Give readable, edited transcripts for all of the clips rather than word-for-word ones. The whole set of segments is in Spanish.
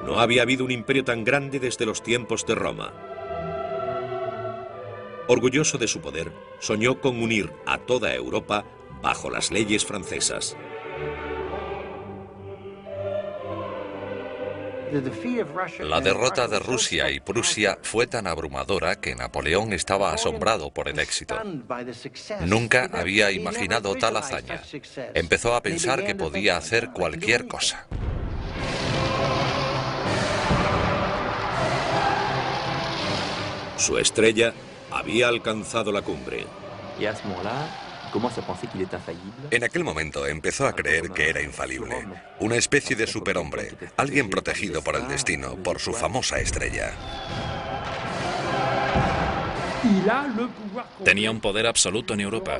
No había habido un imperio tan grande desde los tiempos de Roma. Orgulloso de su poder, soñó con unir a toda Europa bajo las leyes francesas. La derrota de Rusia y Prusia fue tan abrumadora que Napoleón estaba asombrado por el éxito. Nunca había imaginado tal hazaña. Empezó a pensar que podía hacer cualquier cosa. Su estrella había alcanzado la cumbre. En aquel momento empezó a creer que era infalible, una especie de superhombre, alguien protegido por el destino, por su famosa estrella. Tenía un poder absoluto en Europa,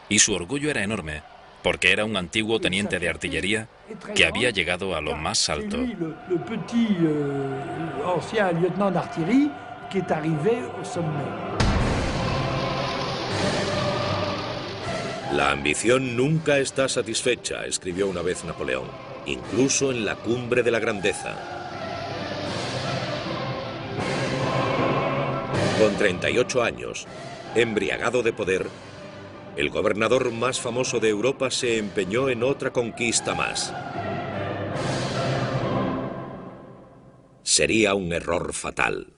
y su orgullo era enorme, porque era un antiguo teniente de artillería que había llegado a lo más alto. La ambición nunca está satisfecha, escribió una vez Napoleón, incluso en la cumbre de la grandeza. Con 38 años, embriagado de poder, el gobernador más famoso de Europa se empeñó en otra conquista más. Sería un error fatal.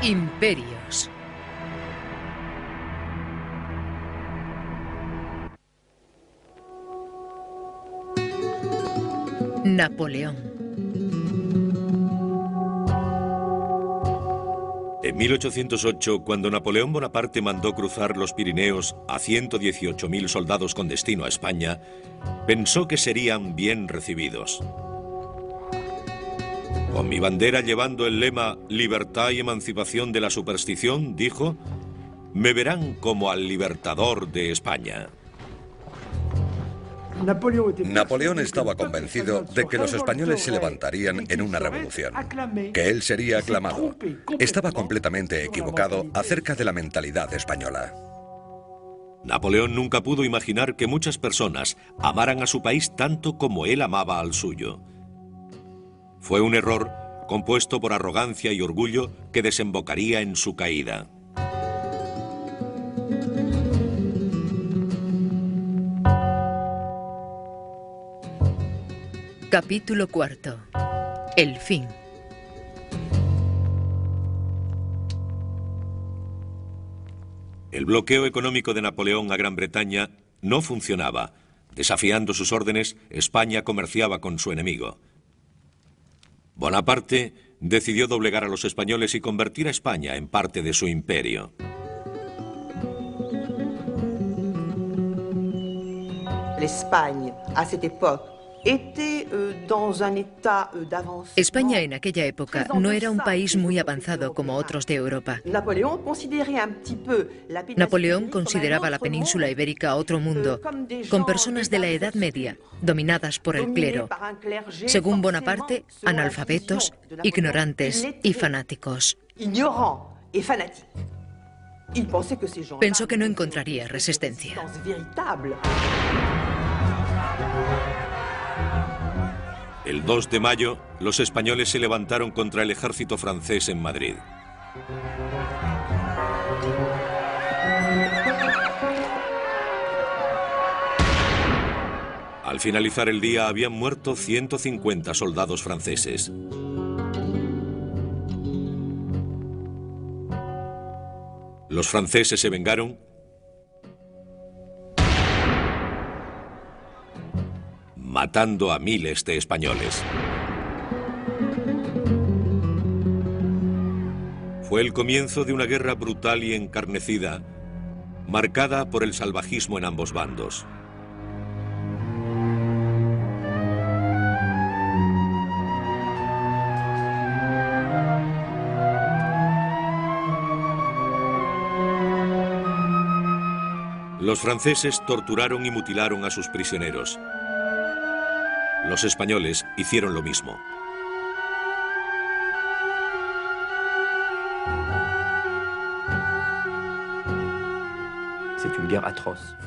Imperios. Napoleón. En 1808, cuando Napoleón Bonaparte mandó cruzar los Pirineos a 118.000 soldados con destino a España, pensó que serían bien recibidos. Con mi bandera llevando el lema «Libertad y emancipación de la superstición», dijo, «me verán como al libertador de España». Napoleón estaba convencido de que los españoles se levantarían en una revolución, que él sería aclamado. Estaba completamente equivocado acerca de la mentalidad española. Napoleón nunca pudo imaginar que muchas personas amaran a su país tanto como él amaba al suyo. Fue un error compuesto por arrogancia y orgullo que desembocaría en su caída. Capítulo cuarto. El fin. El bloqueo económico de Napoleón a Gran Bretaña no funcionaba. Desafiando sus órdenes, España comerciaba con su enemigo. Bonaparte decidió doblegar a los españoles y convertir a España en parte de su imperio. España en aquella época no era un país muy avanzado como otros de Europa. Napoleón consideraba la península ibérica otro mundo, con personas de la Edad Media, dominadas por el clero. Según Bonaparte, analfabetos, ignorantes y fanáticos. Pensó que no encontraría resistencia. El 2 de mayo, los españoles se levantaron contra el ejército francés en Madrid. Al finalizar el día habían muerto 150 soldados franceses. Los franceses se vengaron matando a miles de españoles. Fue el comienzo de una guerra brutal y encarnecida, marcada por el salvajismo en ambos bandos. Los franceses torturaron y mutilaron a sus prisioneros. Los españoles hicieron lo mismo.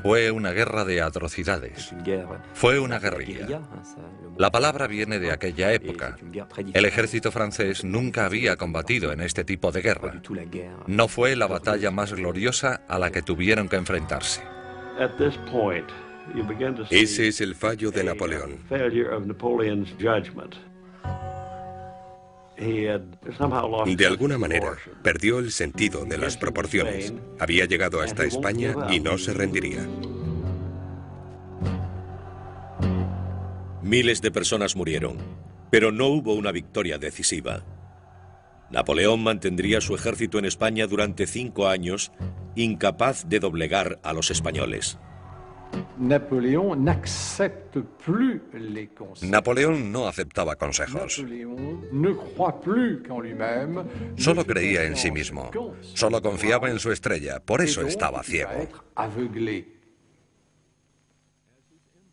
Fue una guerra de atrocidades. Fue una guerrilla. La palabra viene de aquella época. El ejército francés nunca había combatido en este tipo de guerra. No fue la batalla más gloriosa a la que tuvieron que enfrentarse. Ese es el fallo de Napoleón. De alguna manera, perdió el sentido de las proporciones. Había llegado hasta España y no se rendiría. Miles de personas murieron, pero no hubo una victoria decisiva. Napoleón mantendría su ejército en España durante 5 años, incapaz de doblegar a los españoles. Napoleón no aceptaba consejos. Solo creía en sí mismo. Solo confiaba en su estrella. Por eso estaba ciego.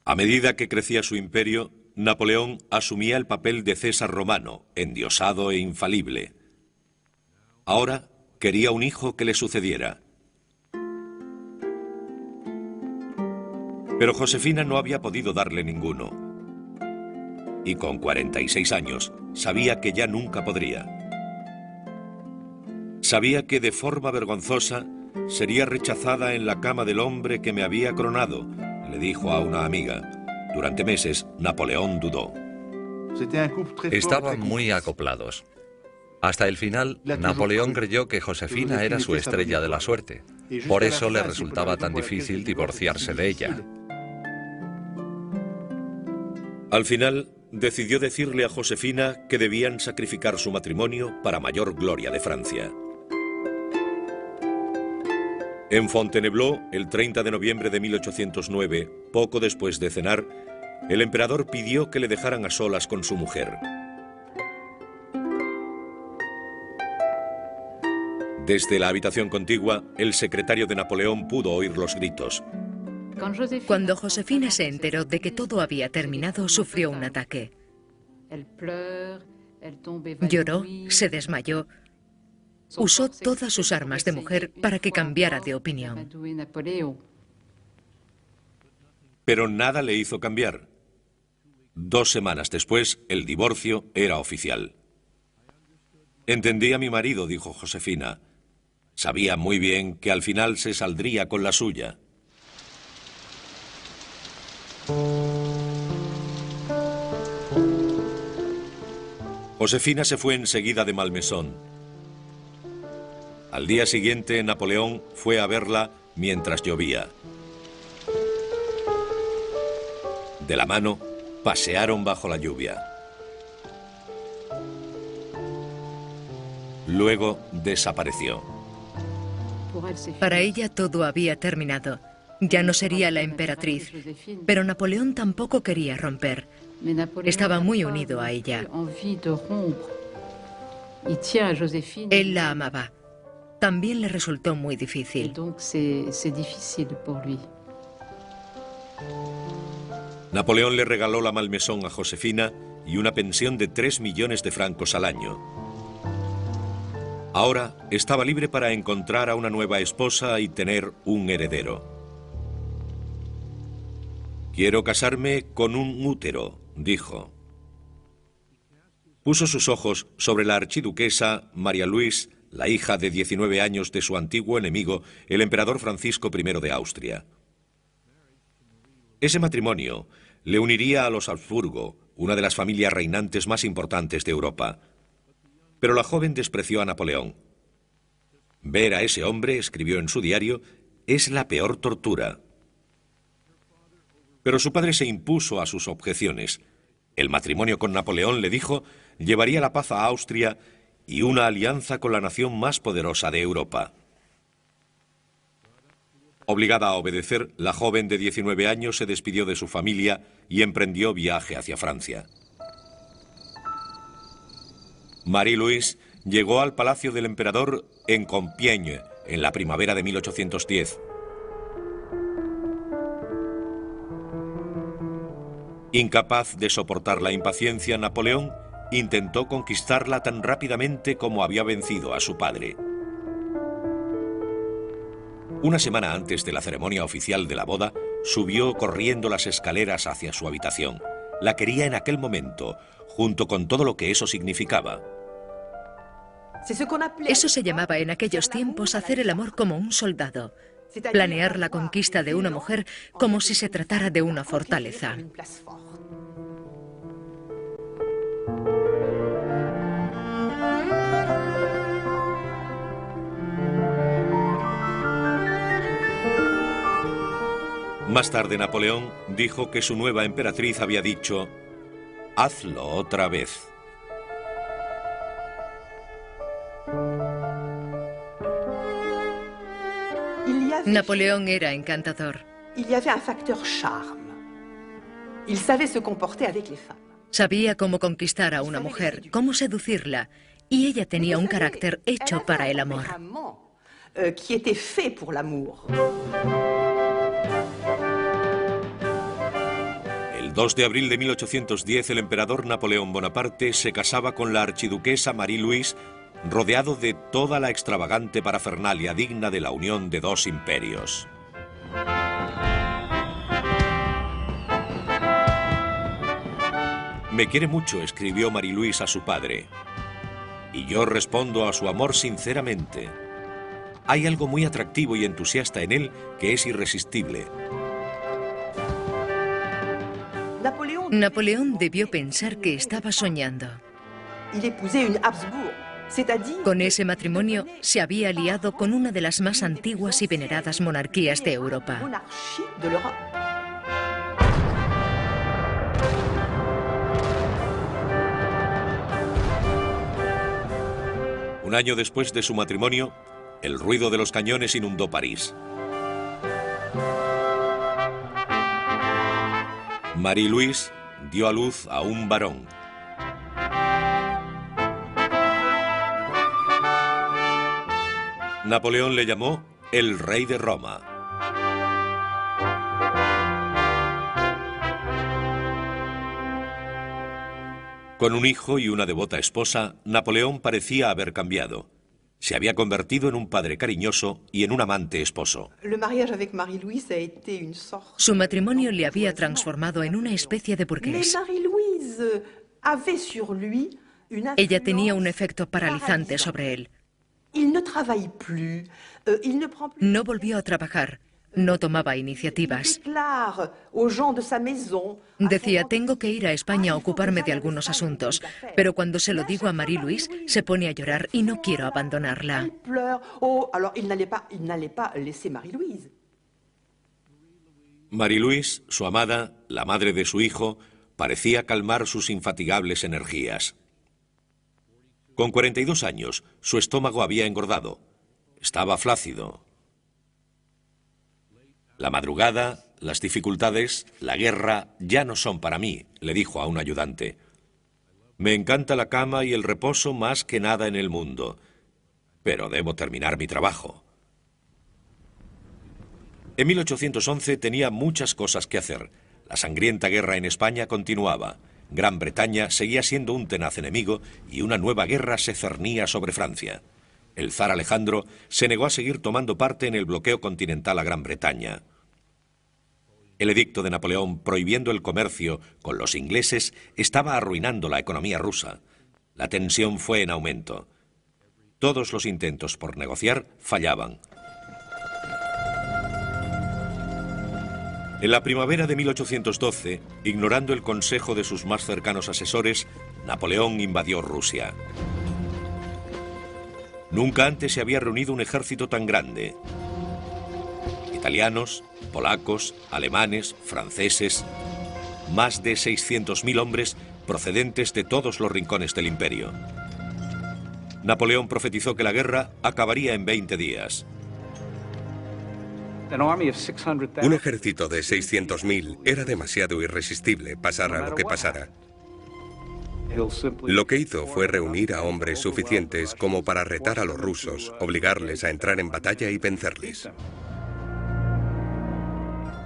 A medida que crecía su imperio, Napoleón asumía el papel de César romano, endiosado e infalible. Ahora quería un hijo que le sucediera. Pero Josefina no había podido darle ninguno. Y con 46 años, sabía que ya nunca podría. Sabía que de forma vergonzosa sería rechazada en la cama del hombre que me había coronado, le dijo a una amiga. Durante meses, Napoleón dudó. Estaban muy acoplados. Hasta el final, Napoleón creyó que Josefina era su estrella de la suerte. Por eso le resultaba tan difícil divorciarse de ella. Al final, decidió decirle a Josefina que debían sacrificar su matrimonio para mayor gloria de Francia. En Fontainebleau, el 30 de noviembre de 1809, poco después de cenar, el emperador pidió que le dejaran a solas con su mujer. Desde la habitación contigua, el secretario de Napoleón pudo oír los gritos. Cuando Josefina se enteró de que todo había terminado, sufrió un ataque. Lloró, se desmayó, usó todas sus armas de mujer para que cambiara de opinión. Pero nada le hizo cambiar. 2 semanas después, el divorcio era oficial. Entendí a mi marido, dijo Josefina. Sabía muy bien que al final se saldría con la suya. Josefina se fue enseguida de Malmaison. Al día siguiente, Napoleón fue a verla mientras llovía. De la mano, pasearon bajo la lluvia. Luego desapareció. Para ella todo había terminado. Ya no sería la emperatriz, pero Napoleón tampoco quería romper. Estaba muy unido a ella. Él la amaba. También le resultó muy difícil. Napoleón le regaló la Malmaison a Josefina y una pensión de 3 millones de francos al año. Ahora estaba libre para encontrar a una nueva esposa y tener un heredero. Quiero casarme con un útero, dijo. Puso sus ojos sobre la archiduquesa María Luisa, la hija de 19 años de su antiguo enemigo, el emperador Francisco I de Austria. Ese matrimonio le uniría a los Habsburgo, una de las familias reinantes más importantes de Europa. Pero la joven despreció a Napoleón. Ver a ese hombre, escribió en su diario, es la peor tortura. Pero su padre se impuso a sus objeciones. El matrimonio con Napoleón, le dijo, llevaría la paz a Austria y una alianza con la nación más poderosa de Europa. Obligada a obedecer, la joven de 19 años se despidió de su familia y emprendió viaje hacia Francia. Marie-Louise llegó al palacio del emperador en Compiègne en la primavera de 1810. Incapaz de soportar la impaciencia, Napoleón intentó conquistarla tan rápidamente como había vencido a su padre. Una semana antes de la ceremonia oficial de la boda, subió corriendo las escaleras hacia su habitación. La quería en aquel momento, junto con todo lo que eso significaba. Eso se llamaba en aquellos tiempos hacer el amor como un soldado, planear la conquista de una mujer como si se tratara de una fortaleza. Más tarde Napoleón dijo que su nueva emperatriz había dicho: «Hazlo otra vez». Napoleón era encantador. Sabía cómo conquistar a una mujer, cómo seducirla, y ella tenía un carácter hecho para el amor. El 2 de abril de 1810, el emperador Napoleón Bonaparte se casaba con la archiduquesa Marie-Louise, rodeado de toda la extravagante parafernalia digna de la unión de dos imperios. «Me quiere mucho», escribió Marie-Louise a su padre, «y yo respondo a su amor sinceramente. Hay algo muy atractivo y entusiasta en él que es irresistible». Napoleón debió pensar que estaba soñando. Con ese matrimonio se había aliado con una de las más antiguas y veneradas monarquías de Europa. Un año después de su matrimonio, el ruido de los cañones inundó París. Marie-Louise dio a luz a un varón. Napoleón le llamó el rey de Roma. Con un hijo y una devota esposa, Napoleón parecía haber cambiado. Se había convertido en un padre cariñoso y en un amante esposo. Su matrimonio le había transformado en una especie de burgués. Ella tenía un efecto paralizante sobre él. No volvió a trabajar, no tomaba iniciativas. Decía: tengo que ir a España a ocuparme de algunos asuntos, pero cuando se lo digo a Marie-Louise se pone a llorar y no quiero abandonarla. Marie-Louise, su amada, la madre de su hijo, parecía calmar sus infatigables energías. Con 42 años, su estómago había engordado. Estaba flácido. La madrugada, las dificultades, la guerra ya no son para mí, le dijo a un ayudante. Me encanta la cama y el reposo más que nada en el mundo, pero debo terminar mi trabajo. En 1811 tenía muchas cosas que hacer. La sangrienta guerra en España continuaba. Gran Bretaña seguía siendo un tenaz enemigo y una nueva guerra se cernía sobre Francia. El zar Alejandro se negó a seguir tomando parte en el bloqueo continental a Gran Bretaña. El edicto de Napoleón prohibiendo el comercio con los ingleses estaba arruinando la economía rusa. La tensión fue en aumento. Todos los intentos por negociar fallaban. En la primavera de 1812, ignorando el consejo de sus más cercanos asesores, Napoleón invadió Rusia. Nunca antes se había reunido un ejército tan grande. Italianos, polacos, alemanes, franceses, más de 600.000 hombres procedentes de todos los rincones del imperio. Napoleón profetizó que la guerra acabaría en 20 días. Un ejército de 600.000 era demasiado irresistible, pasara lo que pasara. Lo que hizo fue reunir a hombres suficientes como para retar a los rusos, obligarles a entrar en batalla y vencerles.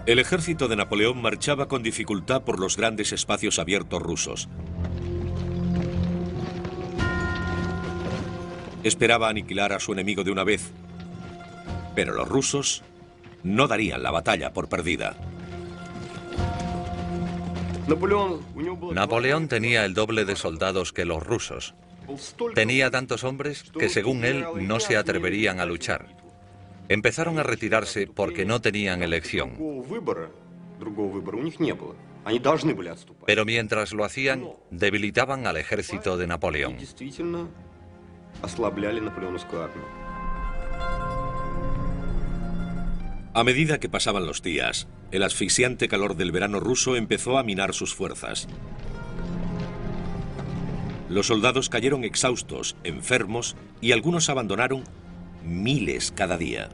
El ejército de Napoleón marchaba con dificultad por los grandes espacios abiertos rusos. Esperaba aniquilar a su enemigo de una vez, pero los rusos no darían la batalla por perdida. Napoleón tenía el doble de soldados que los rusos. Tenía tantos hombres que, según él, no se atreverían a luchar. Empezaron a retirarse porque no tenían elección. Pero mientras lo hacían, debilitaban al ejército de Napoleón. A medida que pasaban los días, el asfixiante calor del verano ruso empezó a minar sus fuerzas. Los soldados cayeron exhaustos, enfermos, y algunos abandonaron miles cada día.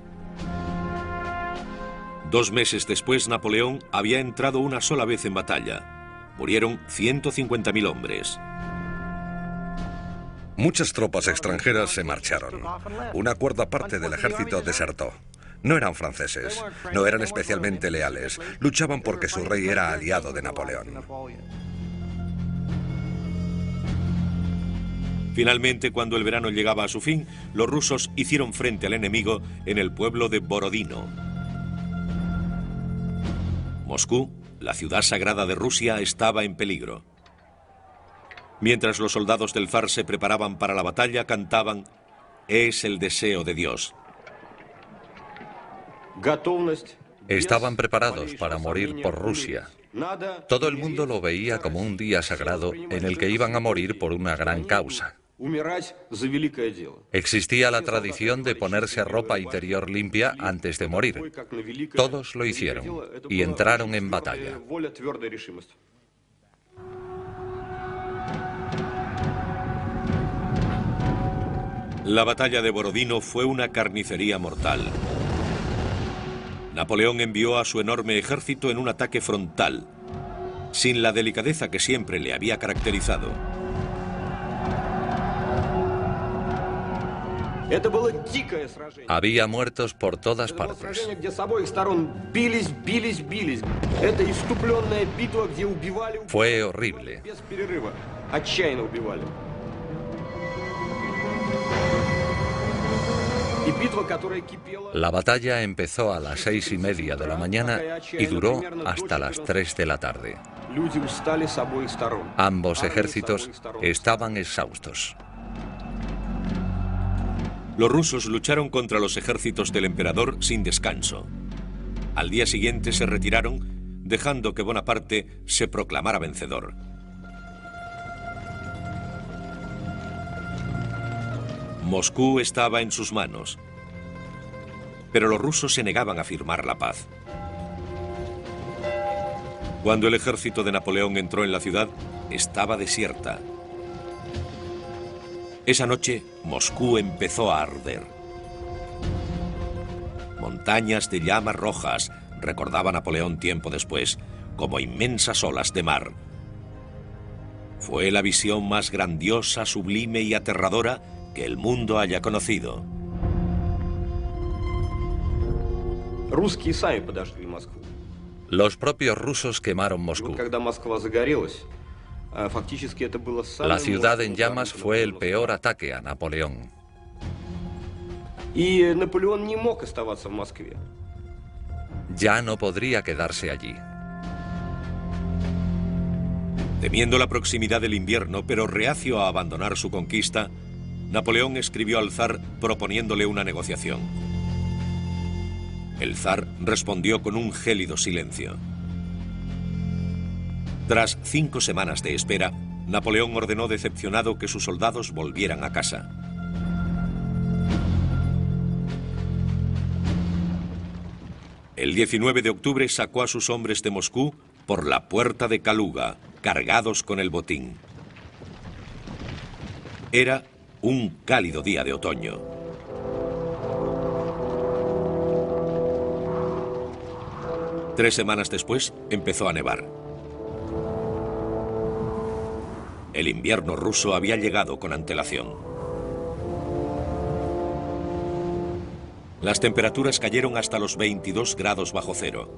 2 meses después, Napoleón había entrado una sola vez en batalla. Murieron 150.000 hombres. Muchas tropas extranjeras se marcharon. Una cuarta parte del ejército desertó. No eran franceses, no eran especialmente leales. Luchaban porque su rey era aliado de Napoleón. Finalmente, cuando el verano llegaba a su fin, los rusos hicieron frente al enemigo en el pueblo de Borodino. Moscú, la ciudad sagrada de Rusia, estaba en peligro. Mientras los soldados del zar se preparaban para la batalla, cantaban: «Es el deseo de Dios». Estaban preparados para morir por Rusia. Todo el mundo lo veía como un día sagrado en el que iban a morir por una gran causa. Existía la tradición de ponerse ropa interior limpia antes de morir. Todos lo hicieron y entraron en batalla. La batalla de Borodino fue una carnicería mortal. Napoleón envió a su enorme ejército en un ataque frontal, sin la delicadeza que siempre le había caracterizado. Había muertos por todas partes. Fue horrible. La batalla empezó a las 6:30 de la mañana y duró hasta las 3 de la tarde. Ambos ejércitos estaban exhaustos. Los rusos lucharon contra los ejércitos del emperador sin descanso. Al día siguiente se retiraron, dejando que Bonaparte se proclamara vencedor. Moscú estaba en sus manos, pero los rusos se negaban a firmar la paz. Cuando el ejército de Napoleón entró en la ciudad, estaba desierta. Esa noche, Moscú empezó a arder. Montañas de llamas rojas, recordaba Napoleón tiempo después, como inmensas olas de mar. Fue la visión más grandiosa, sublime y aterradora que el mundo haya conocido. Los propios rusos quemaron Moscú. La ciudad en llamas fue el peor ataque a Napoleón. Ya no podría quedarse allí. Temiendo la proximidad del invierno, pero reacio a abandonar su conquista, Napoleón escribió al zar proponiéndole una negociación. El zar respondió con un gélido silencio. Tras 5 semanas de espera, Napoleón ordenó decepcionado que sus soldados volvieran a casa. El 19 de octubre sacó a sus hombres de Moscú por la puerta de Kaluga, cargados con el botín. Era un cálido día de otoño. Tres semanas después empezó a nevar. El invierno ruso había llegado con antelación. Las temperaturas cayeron hasta los 22 grados bajo cero.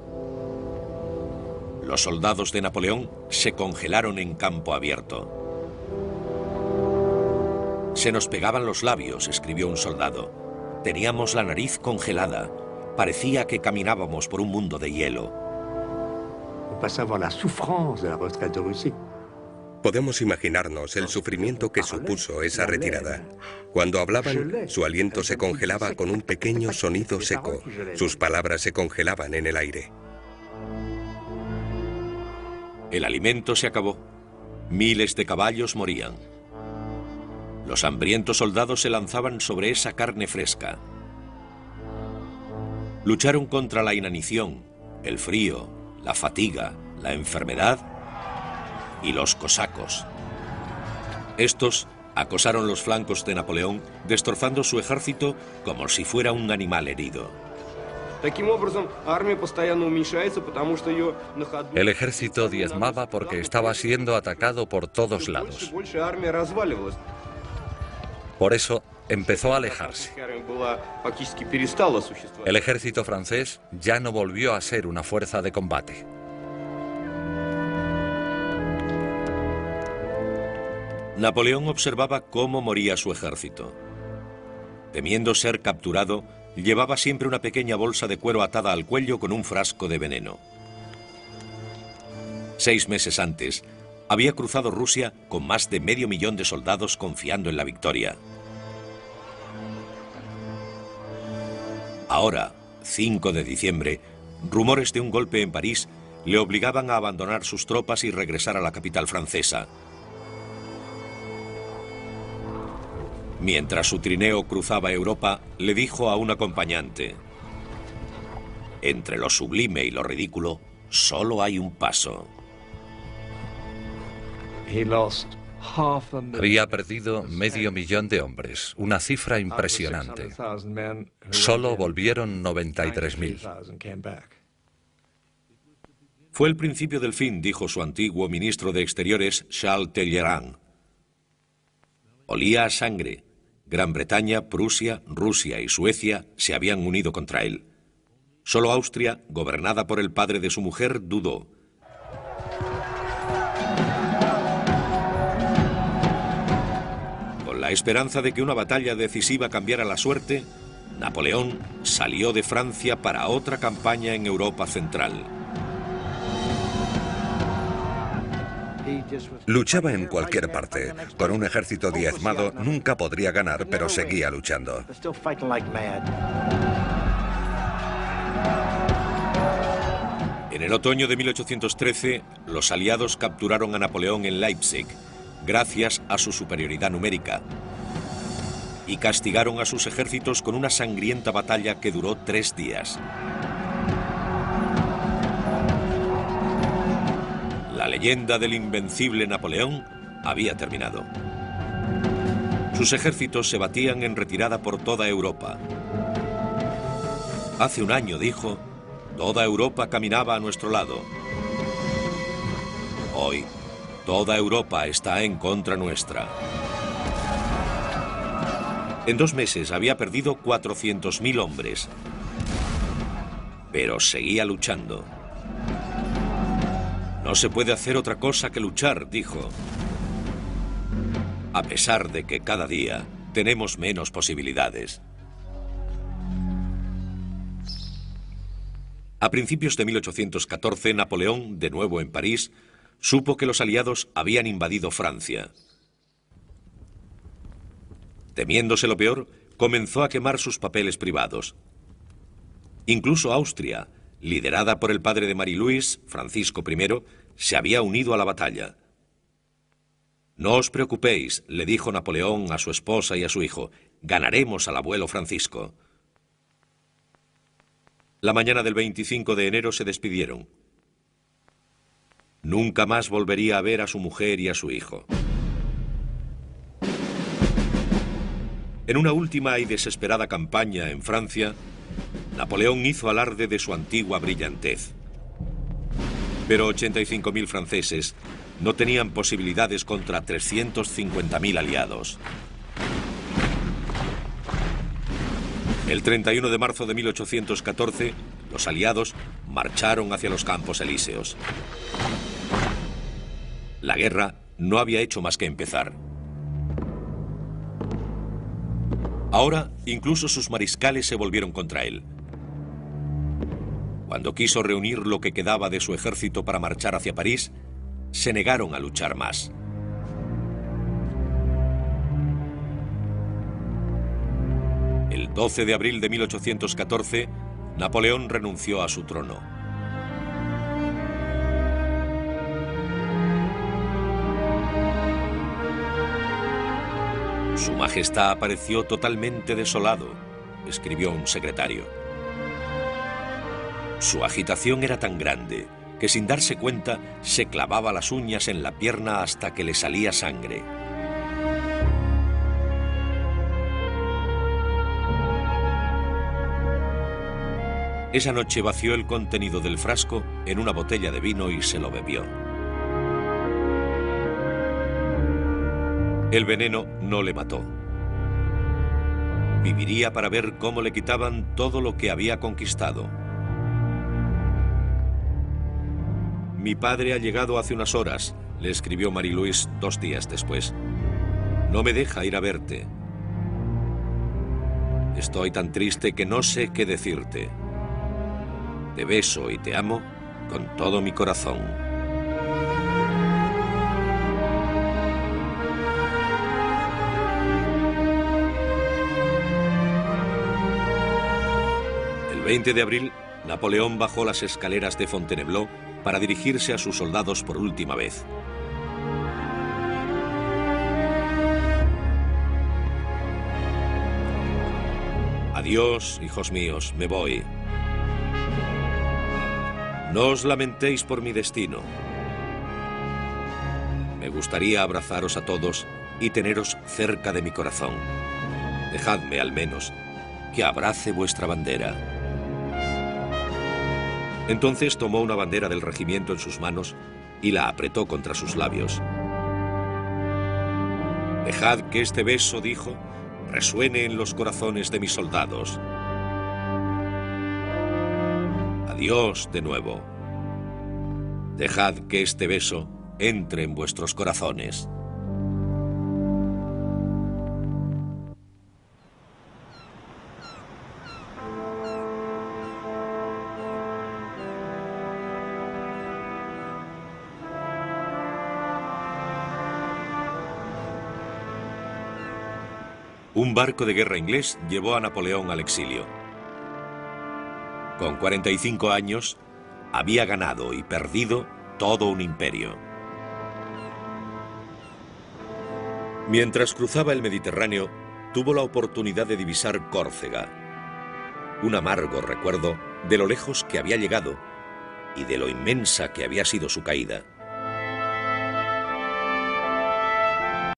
Los soldados de Napoleón se congelaron en campo abierto. Se nos pegaban los labios, escribió un soldado. Teníamos la nariz congelada. Parecía que caminábamos por un mundo de hielo. Podemos imaginarnos el sufrimiento que supuso esa retirada. Cuando hablaban, su aliento se congelaba con un pequeño sonido seco. Sus palabras se congelaban en el aire. El alimento se acabó. Miles de caballos morían. Los hambrientos soldados se lanzaban sobre esa carne fresca. Lucharon contra la inanición, el frío, la fatiga, la enfermedad y los cosacos. Estos acosaron los flancos de Napoleón, destrozando su ejército como si fuera un animal herido. El ejército diezmaba porque estaba siendo atacado por todos lados. Por eso empezó a alejarse. El ejército francés ya no volvió a ser una fuerza de combate. Napoleón observaba cómo moría su ejército. Temiendo ser capturado, llevaba siempre una pequeña bolsa de cuero atada al cuello con un frasco de veneno. 6 meses antes, había cruzado Rusia con más de 500.000 de soldados confiando en la victoria. Ahora, 5 de diciembre, rumores de un golpe en París le obligaban a abandonar sus tropas y regresar a la capital francesa. Mientras su trineo cruzaba Europa, le dijo a un acompañante: entre lo sublime y lo ridículo, solo hay un paso. Había perdido 500.000 de hombres, una cifra impresionante. Solo volvieron 93.000. Fue el principio del fin, dijo su antiguo ministro de Exteriores, Charles Talleyrand. Olía a sangre. Gran Bretaña, Prusia, Rusia y Suecia se habían unido contra él. Solo Austria, gobernada por el padre de su mujer, dudó. Con la esperanza de que una batalla decisiva cambiara la suerte, Napoleón salió de Francia para otra campaña en Europa Central. Luchaba en cualquier parte. Con un ejército diezmado nunca podría ganar, pero seguía luchando. En el otoño de 1813, los aliados capturaron a Napoleón en Leipzig, gracias a su superioridad numérica, y castigaron a sus ejércitos con una sangrienta batalla que duró 3 días. La leyenda del invencible Napoleón había terminado. Sus ejércitos se batían en retirada por toda Europa. Hace un año, dijo, toda Europa caminaba a nuestro lado. Hoy, toda Europa está en contra nuestra. En 2 meses había perdido 400.000 hombres, pero seguía luchando. No se puede hacer otra cosa que luchar, dijo, a pesar de que cada día tenemos menos posibilidades. A principios de 1814, Napoleón, de nuevo en París, supo que los aliados habían invadido Francia. Temiéndose lo peor, comenzó a quemar sus papeles privados. Incluso Austria liderada por el padre de Marie-Louise, Francisco I, se había unido a la batalla. «No os preocupéis», le dijo Napoleón a su esposa y a su hijo, «ganaremos al abuelo Francisco». La mañana del 25 de enero se despidieron. Nunca más volvería a ver a su mujer y a su hijo. En una última y desesperada campaña en Francia, Napoleón hizo alarde de su antigua brillantez. Pero 85.000 franceses no tenían posibilidades contra 350.000 aliados. El 31 de marzo de 1814, los aliados marcharon hacia los Campos Elíseos. La guerra no había hecho más que empezar. Ahora, incluso sus mariscales se volvieron contra él. Cuando quiso reunir lo que quedaba de su ejército para marchar hacia París, se negaron a luchar más. El 12 de abril de 1814, Napoleón renunció a su trono. Su Majestad apareció totalmente desolado, escribió un secretario. Su agitación era tan grande que sin darse cuenta se clavaba las uñas en la pierna hasta que le salía sangre. Esa noche vació el contenido del frasco en una botella de vino y se lo bebió. El veneno no le mató. Viviría para ver cómo le quitaban todo lo que había conquistado. «Mi padre ha llegado hace unas horas», le escribió Marie-Louise 2 días después. «No me deja ir a verte. Estoy tan triste que no sé qué decirte. Te beso y te amo con todo mi corazón». El 20 de abril, Napoleón bajó las escaleras de Fontainebleau para dirigirse a sus soldados por última vez. «Adiós, hijos míos, me voy. No os lamentéis por mi destino. Me gustaría abrazaros a todos y teneros cerca de mi corazón. Dejadme, al menos, que abrace vuestra bandera». Entonces tomó una bandera del regimiento en sus manos y la apretó contra sus labios. «Dejad que este beso», dijo, «resuene en los corazones de mis soldados. Adiós de nuevo. Dejad que este beso entre en vuestros corazones». Un barco de guerra inglés llevó a Napoleón al exilio. Con 45 años, había ganado y perdido todo un imperio. Mientras cruzaba el Mediterráneo, tuvo la oportunidad de divisar Córcega. Un amargo recuerdo de lo lejos que había llegado y de lo inmensa que había sido su caída.